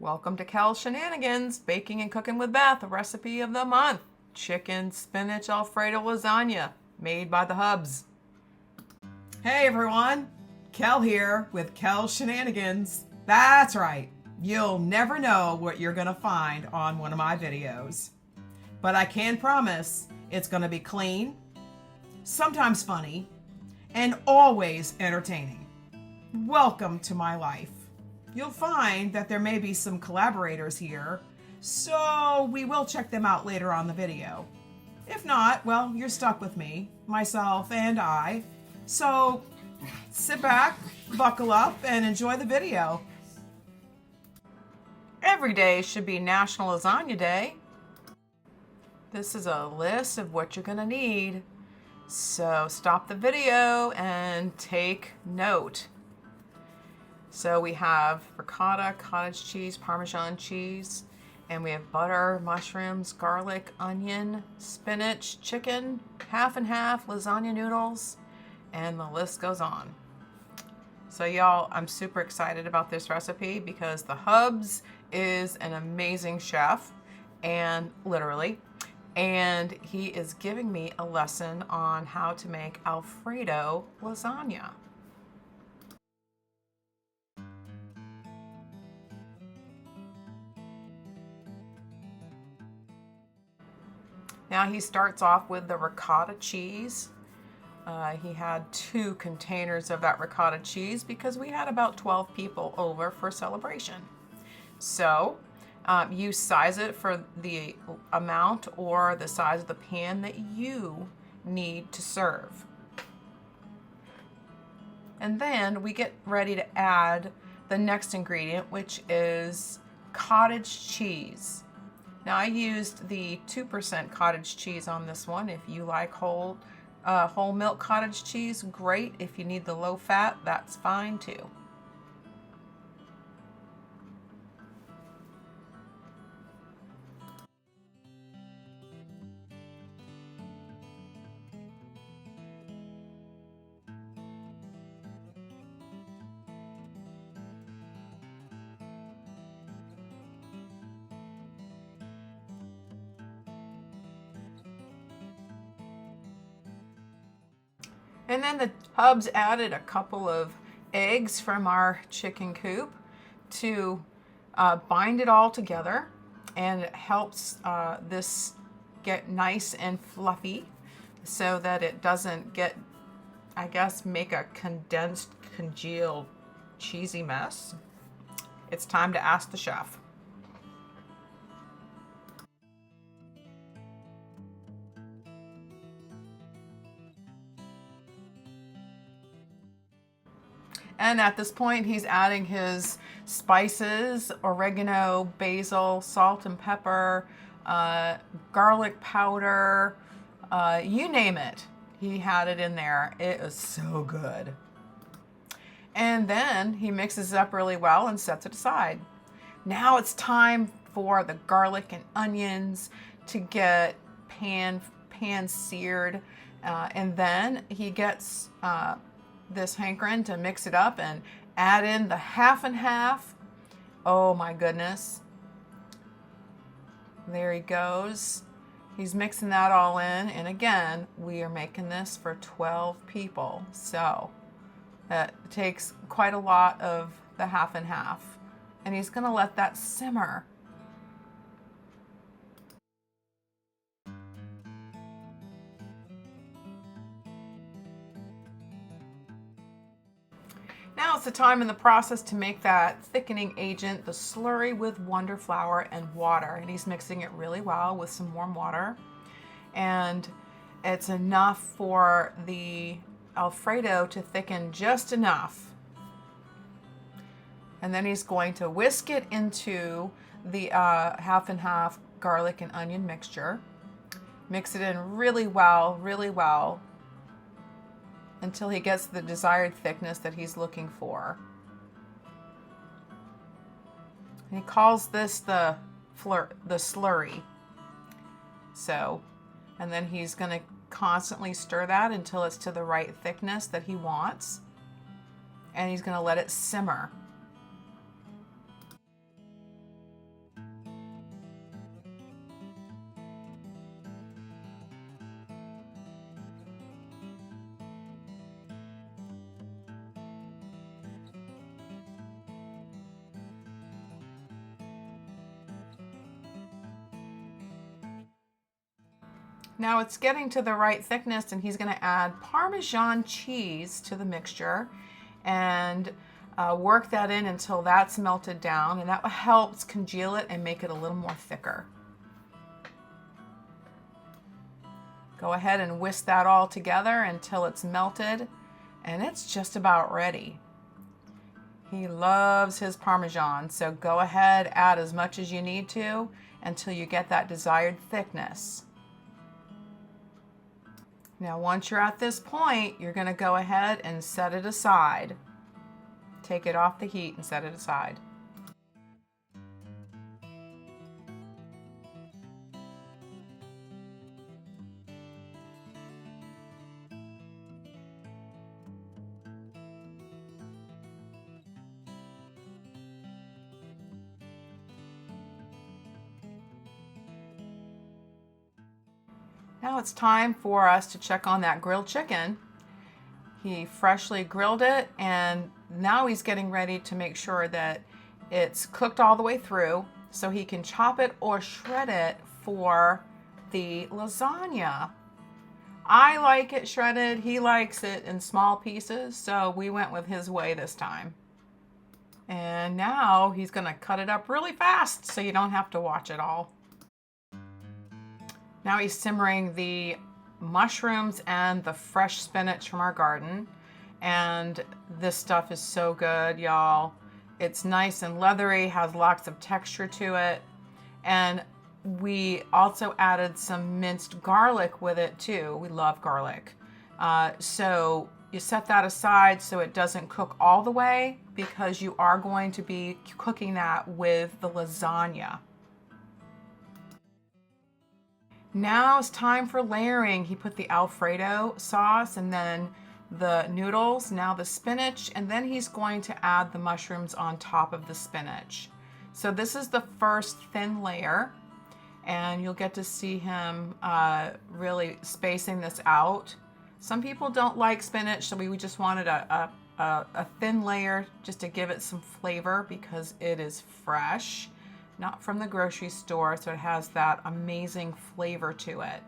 Welcome to Kell Shenanigans, Baking and Cooking with Beth, a recipe of the month. Chicken Spinach Alfredo Lasagna, made by the Hubs. Hey everyone, Kell here with Kell Shenanigans. That's right, you'll never know what you're gonna find on one of my videos. But I can promise it's gonna be clean, sometimes funny, and always entertaining. Welcome to my life. You'll find that there may be some collaborators here, so we will check them out later on the video. If not, well, you're stuck with me, myself, and I. So sit back, buckle up, and enjoy the video. Every day should be National Lasagna Day. This is a list of what you're gonna need. So stop the video and take note. So we have ricotta, cottage cheese, Parmesan cheese, and we have butter, mushrooms, garlic, onion, spinach, chicken, half and half, lasagna noodles, and the list goes on. So y'all, I'm super excited about this recipe because the Hubs is an amazing chef, and literally, and he is giving me a lesson on how to make Alfredo lasagna. Now he starts off with the ricotta cheese. He had 2 containers of that ricotta cheese because we had about 12 people over for celebration. So you size it for the amount or the size of the pan that you need to serve. And then we get ready to add the next ingredient, which is cottage cheese. Now I used the 2% cottage cheese on this one. If you like whole milk cottage cheese, great. If you need the low fat, that's fine too. And then the Hubs added a couple of eggs from our chicken coop to bind it all together, and it helps this get nice and fluffy so that it doesn't get, I guess, make a condensed, congealed, cheesy mess. It's time to ask the chef. And at this point, he's adding his spices, oregano, basil, salt and pepper, garlic powder, you name it. He had it in there. It is so good. And then he mixes it up really well and sets it aside. Now it's time for the garlic and onions to get pan seared. And then he gets this hankering to mix it up and add in the half and half. Oh my goodness. There he goes. He's mixing that all in. And again, we are making this for 12 people. So that takes quite a lot of the half and half. And he's going to let that simmer. Now it's the time in the process to make that thickening agent, the slurry with Wonder Flour and water. And he's mixing it really well with some warm water. And it's enough for the Alfredo to thicken just enough. And then he's going to whisk it into the half and half garlic and onion mixture. Mix it in really well, until he gets the desired thickness that he's looking for. And he calls this the slurry. So, and then he's going to constantly stir that until it's to the right thickness that he wants. And he's going to let it simmer. Now it's getting to the right thickness, and he's going to add Parmesan cheese to the mixture and work that in until that's melted down, and that helps congeal it and make it a little more thicker. Go ahead and whisk that all together until it's melted, and it's just about ready. He loves his Parmesan, so go ahead, add as much as you need to until you get that desired thickness. Now, once you're at this point, you're going to go ahead and set it aside. Take it off the heat and set it aside. Now it's time for us to check on that grilled chicken. He freshly grilled it, and now he's getting ready to make sure that it's cooked all the way through so he can chop it or shred it for the lasagna. I like it shredded. He likes it in small pieces, so we went with his way this time. And now he's going to cut it up really fast so you don't have to watch it all. Now he's simmering the mushrooms and the fresh spinach from our garden. And this stuff is so good, y'all. It's nice and leathery, has lots of texture to it. And we also added some minced garlic with it too. We love garlic. So you set that aside so it doesn't cook all the way, because you are going to be cooking that with the lasagna. Now it's time for layering. He put the Alfredo sauce and then the noodles, now the spinach, and then he's going to add the mushrooms on top of the spinach. So this is the first thin layer, and you'll get to see him really spacing this out. Some people don't like spinach, so we just wanted a thin layer just to give it some flavor because it is fresh. Not from the grocery store, so it has that amazing flavor to it.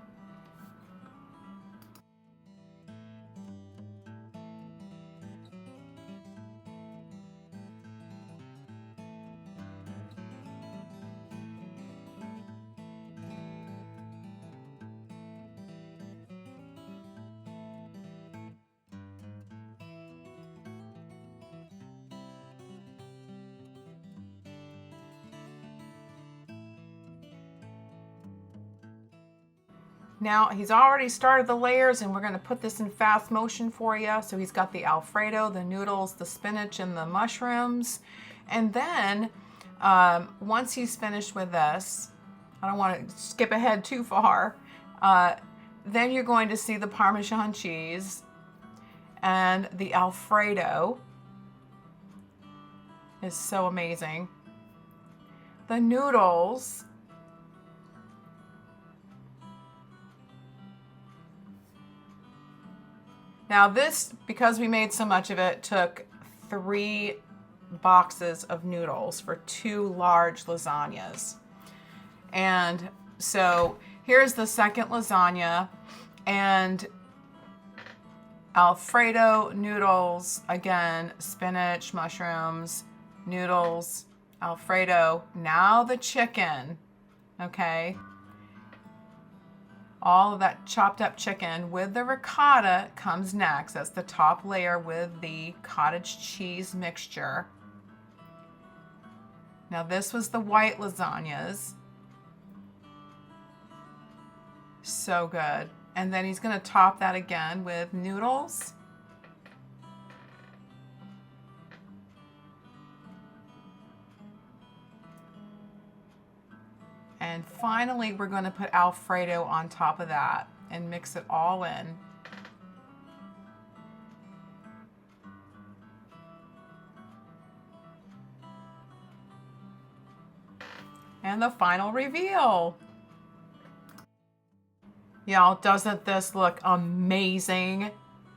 Now he's already started the layers, and we're going to put this in fast motion for you. So he's got the Alfredo, the noodles, the spinach, and the mushrooms. And then once he's finished with this, I don't want to skip ahead too far, then you're going to see the Parmesan cheese and the Alfredo is so amazing. The noodles. Now this, because we made so much of it, took 3 boxes of noodles for 2 large lasagnas. And so here's the second lasagna, and Alfredo noodles, again, spinach, mushrooms, noodles, Alfredo. Now the chicken, okay? All of that chopped up chicken with the ricotta comes next. That's the top layer with the cottage cheese mixture. Now this was the white lasagnas. So good. And then he's going to top that again with noodles. And finally, we're going to put Alfredo on top of that and mix it all in. And the final reveal. Y'all, doesn't this look amazing?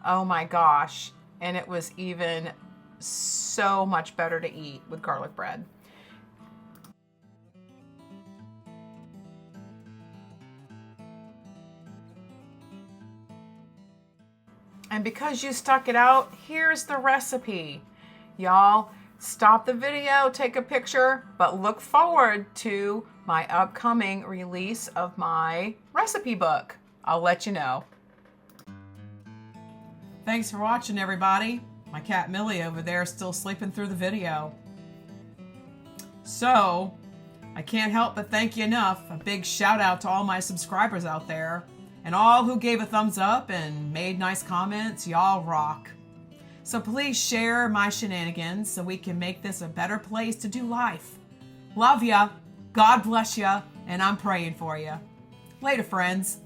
Oh my gosh. And it was even so much better to eat with garlic bread. And because you stuck it out, here's the recipe. Y'all, stop the video, take a picture, but look forward to my upcoming release of my recipe book. I'll let you know. Thanks for watching, everybody. My cat Millie over there is still sleeping through the video. So, I can't help but thank you enough. A big shout out to all my subscribers out there and all who gave a thumbs up and made nice comments. Y'all rock. So please share my shenanigans so we can make this a better place to do life. Love ya, God bless ya, and I'm praying for ya. Later, friends.